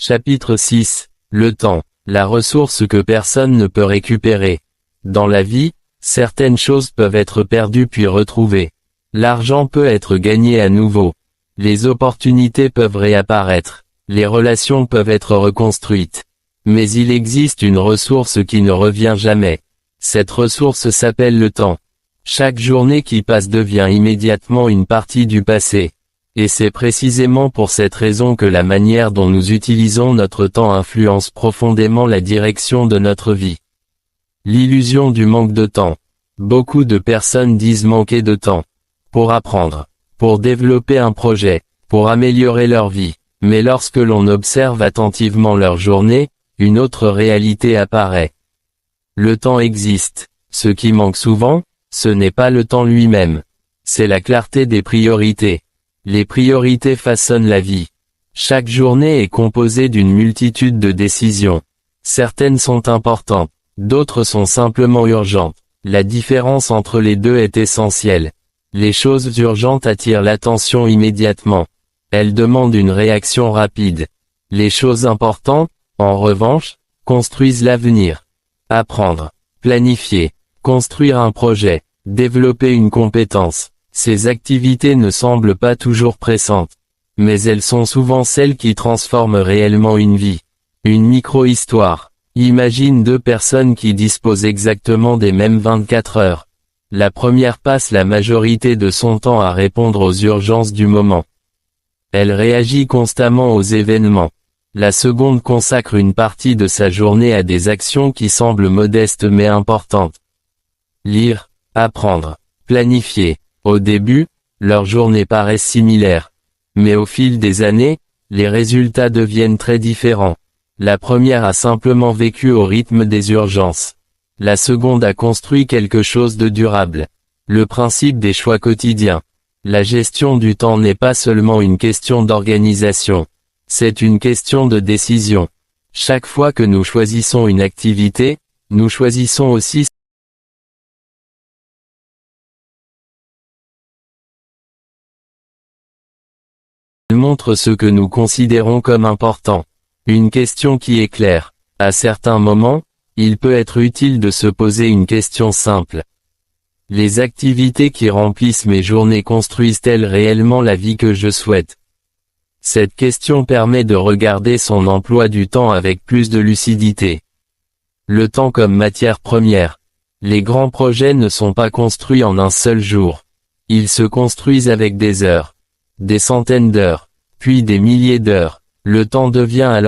Chapitre 6. Le temps, la ressource que personne ne peut récupérer. Dans la vie, certaines choses peuvent être perdues puis retrouvées. L'argent peut être gagné à nouveau. Les opportunités peuvent réapparaître. Les relations peuvent être reconstruites. Mais il existe une ressource qui ne revient jamais. Cette ressource s'appelle le temps. Chaque journée qui passe devient immédiatement une partie du passé. Et c'est précisément pour cette raison que la manière dont nous utilisons notre temps influence profondément la direction de notre vie. L'illusion du manque de temps. Beaucoup de personnes disent manquer de temps. Pour apprendre, pour développer un projet, pour améliorer leur vie. Mais lorsque l'on observe attentivement leur journée, une autre réalité apparaît. Le temps existe. Ce qui manque souvent, ce n'est pas le temps lui-même. C'est la clarté des priorités. Les priorités façonnent la vie. Chaque journée est composée d'une multitude de décisions. Certaines sont importantes, d'autres sont simplement urgentes. La différence entre les deux est essentielle. Les choses urgentes attirent l'attention immédiatement. Elles demandent une réaction rapide. Les choses importantes, en revanche, construisent l'avenir. Apprendre, planifier, construire un projet, développer une compétence. Ces activités ne semblent pas toujours pressantes. Mais elles sont souvent celles qui transforment réellement une vie. Une micro-histoire. Imagine deux personnes qui disposent exactement des mêmes 24 heures. La première passe la majorité de son temps à répondre aux urgences du moment. Elle réagit constamment aux événements. La seconde consacre une partie de sa journée à des actions qui semblent modestes mais importantes. Lire, apprendre, planifier. Au début, leurs journées paraissent similaires. Mais au fil des années, les résultats deviennent très différents. La première a simplement vécu au rythme des urgences. La seconde a construit quelque chose de durable. Le principe des choix quotidiens. La gestion du temps n'est pas seulement une question d'organisation. C'est une question de décision. Chaque fois que nous choisissons une activité, nous choisissons aussi montre ce que nous considérons comme important. Une question qui est claire. À certains moments, il peut être utile de se poser une question simple. Les activités qui remplissent mes journées construisent-elles réellement la vie que je souhaite? Cette question permet de regarder son emploi du temps avec plus de lucidité. Le temps comme matière première. Les grands projets ne sont pas construits en un seul jour. Ils se construisent avec des heures. Des centaines d'heures, puis des milliers d'heures. Le temps devient alors